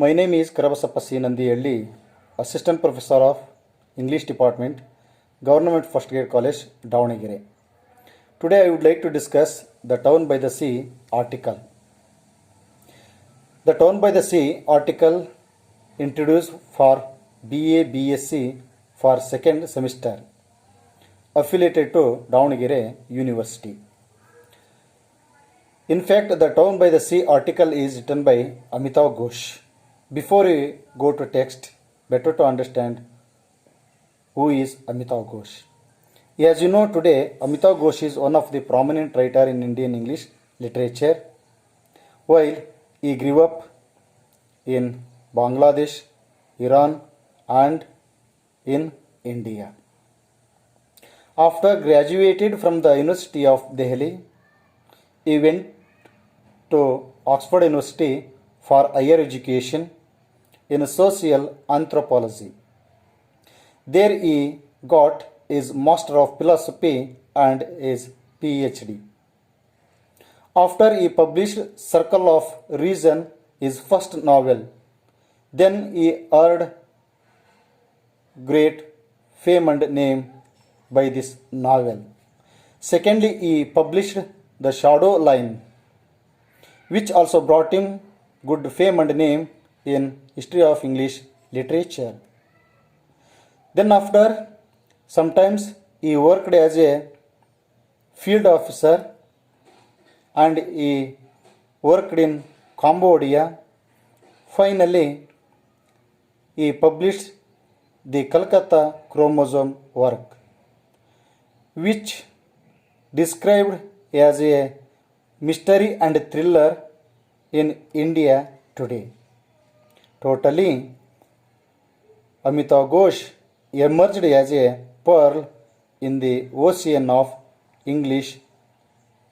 My name is Karabasappa C. Nandihalli, Assistant Professor of English Department, Government First Grade College, Davanagere. Today I would like to discuss the Town by the Sea article. The Town by the Sea article introduced for BA BSc for second semester, affiliated to Davanagere University. In fact, the Town by the Sea article is written by Amitav Ghosh. Before we go to text, better to understand who is Amitav Ghosh. As you know, today Amitav Ghosh is one of the prominent writer in Indian English literature. While he grew up in Bangladesh, Iran and in India. After graduated from the University of Delhi, he went to Oxford University for higher education in social anthropology. There he got his Master of Philosophy and his PhD. After he published Circle of Reason, his first novel, then he earned great fame and name by this novel. Secondly, he published The Shadow Line, which also brought him good fame and name in history of English literature. Then after sometimes he worked as a field officer and he worked in Cambodia. Finally, he published the Calcutta Chromosome work, which described as a mystery and thriller in India today. Totally, Amitav Ghosh emerged as a pearl in the ocean of English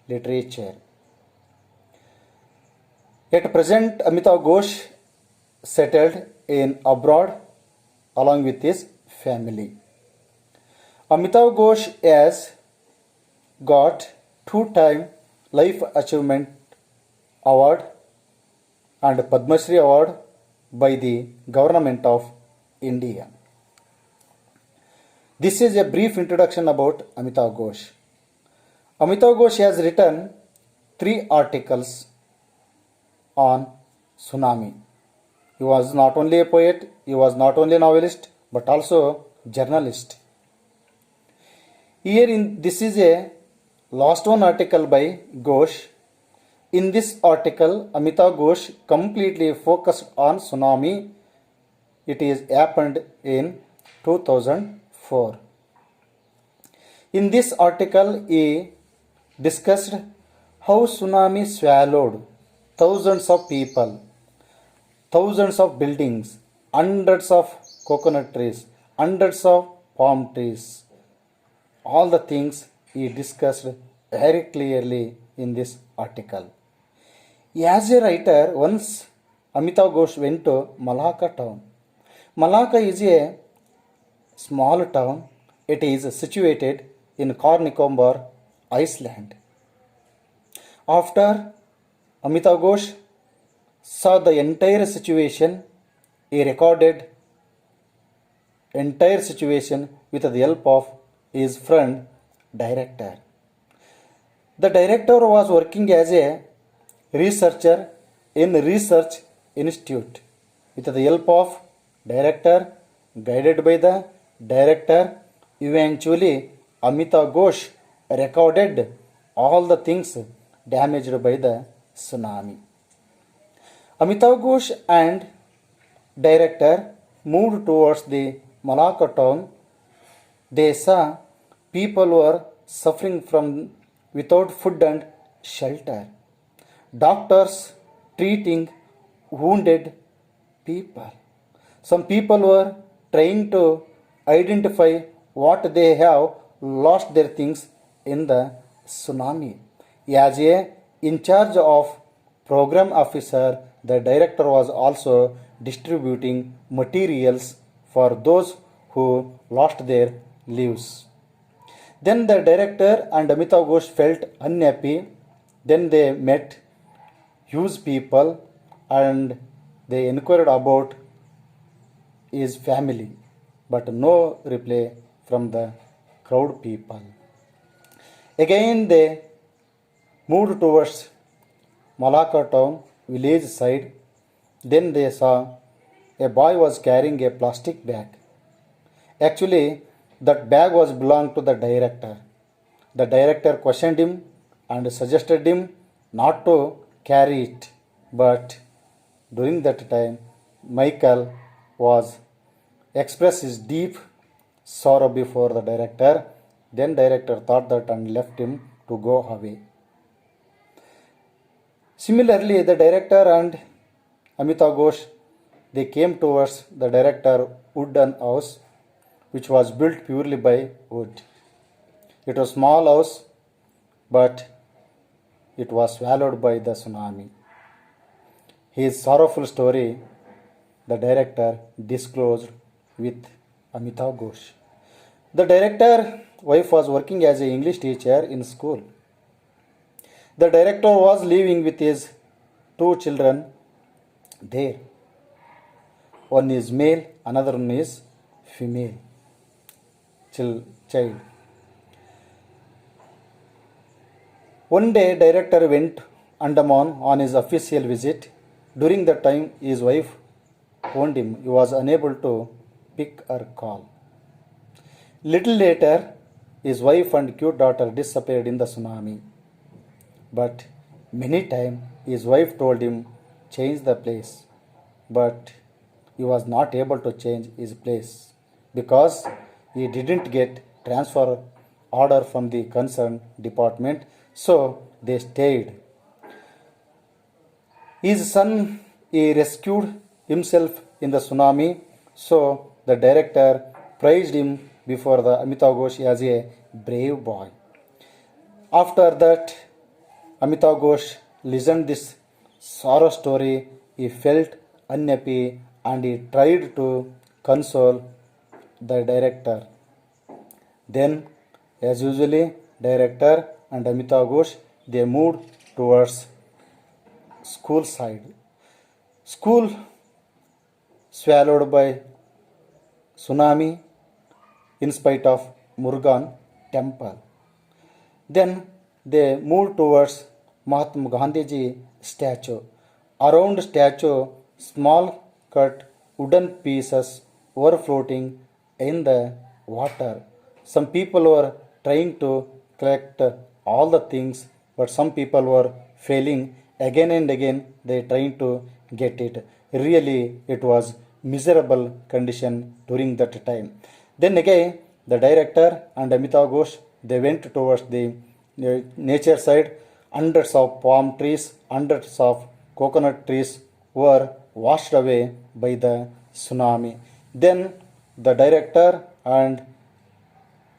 literature. At present, Amitav Ghosh settled in abroad along with his family. Amitav Ghosh has got 2-time Life Achievement Award and Padma Shri Award by the Government of India. This is a brief introduction about Amitav Ghosh. Amitav Ghosh has written 3 articles on tsunami. He was not only a poet, he was not only a novelist, but also journalist. This is a last one article by Ghosh. In this article, Amitav Ghosh completely focused on tsunami. It is happened in 2004. In this article, he discussed how tsunami swallowed thousands of people, thousands of buildings, hundreds of coconut trees, hundreds of palm trees. All the things he discussed very clearly in this article. As a writer, once Amitav Ghosh went to Malacca town. Malacca is a small town. It is situated in Car Nicobar, Iceland. After Amitav Ghosh saw the entire situation, he recorded entire situation with the help of his friend director. The director was working as a researcher in research institute. With the help of director, guided by the director, eventually Amitav Ghosh recorded all the things damaged by the tsunami. Amitav Ghosh and director moved towards the Malacca town. They saw people were suffering from without food and shelter. Doctors treating wounded people. Some people were trying to identify what they have lost their things in the tsunami. As a in charge of program officer, the director was also distributing materials for those who lost their lives. Then the director and Amitav Ghosh felt unhappy. Then they met huge people and They inquired about his family, but no reply from the crowd people. Again they moved towards Malacca town village side. Then they saw a boy was carrying a plastic bag. Actually, that bag was belonged to the director. The director questioned him and suggested him not to carry it. But during that time, Michael was expressed his deep sorrow before the director. Then director thought that and left him to go away. Similarly, the director and Amitav Ghosh they came towards the director wooden house which was built purely by wood. It was small house but it was swallowed by the tsunami. His sorrowful story the director disclosed with Amitav Ghosh. The director wife was working as an English teacher in school. The director was living with his two children there. One is male, another one is female child. One day, director went Andaman on his official visit. During that time, his wife phoned him. He was unable to pick her call. Little later, his wife and cute daughter disappeared in the tsunami. But many times, his wife told him change the place. But he was not able to change his place because he didn't get transfer order from the concerned department, so they stayed. His son he rescued himself in the tsunami, so the director praised him before the Amitav Ghosh as a brave boy. After that, Amitav Ghosh listened this sorrow story. He felt unhappy and he tried to console the director. Then, as usually, director and Amitav Ghosh they moved towards school side. School swallowed by tsunami in spite of Murugan temple. Then they moved towards Mahatma Gandhiji statue. Around statue, small cut wooden pieces were floating in the water. Some people were trying to collect all the things, but some people were failing again and again. They trying to get it. Really, it was miserable condition during that time. Then again, the director and Amitav Ghosh they went towards the nature side. Hundreds of palm trees, hundreds of coconut trees were washed away by the tsunami. Then the director and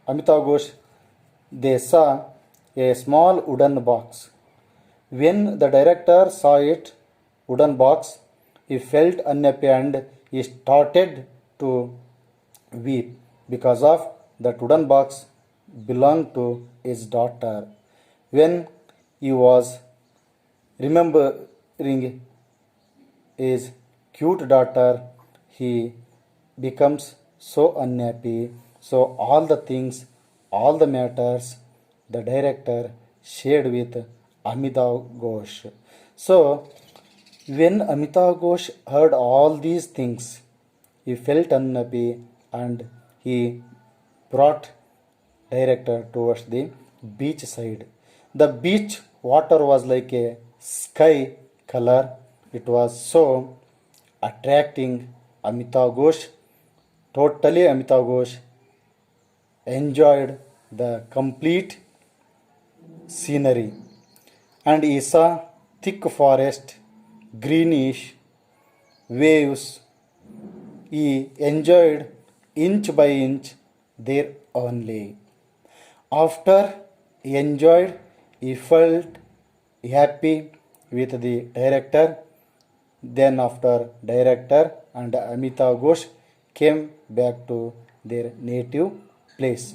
Amitav Ghosh they saw a small wooden box. When the director saw it, wooden box, he felt unhappy and he started to weep because of that wooden box belonged to his daughter. When he was remembering his cute daughter, he becomes so unhappy. So all the things, all the matters, the director shared with Amitav Ghosh. So when Amitav Ghosh heard all these things, he felt unhappy and he brought director towards the beach side. The beach water was like a sky color. It was so attracting Amitav Ghosh. Totally Amitav Ghosh enjoyed the complete scenery and he saw thick forest, greenish waves. He enjoyed inch by inch there only. After he enjoyed, he felt happy with the director. Then after director and Amitav Ghosh came back to their native place.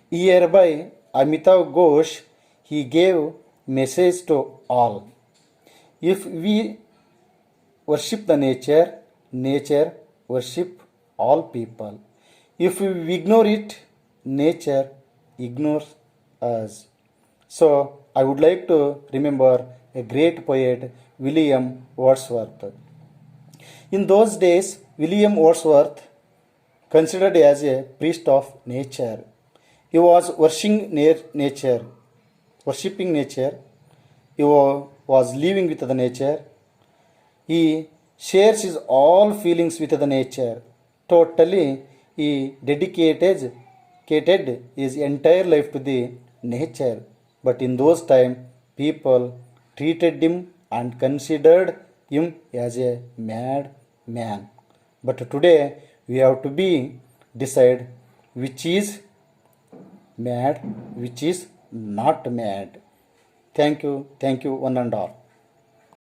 Hereby Amitav Ghosh he gave message to all. If we worship the nature, nature worship all people. If we ignore it, nature ignores us. So I would like to remember a great poet, William Wordsworth. In those days, William Wordsworth considered as a priest of nature. He was worshipping nature. He was living with the nature. He shares his all feelings with the nature. Totally, he dedicated his entire life to the nature. But in those times, people treated him and considered him as a mad man. But today, we have to be decide which is mad, which is not mad. Thank you, one and all.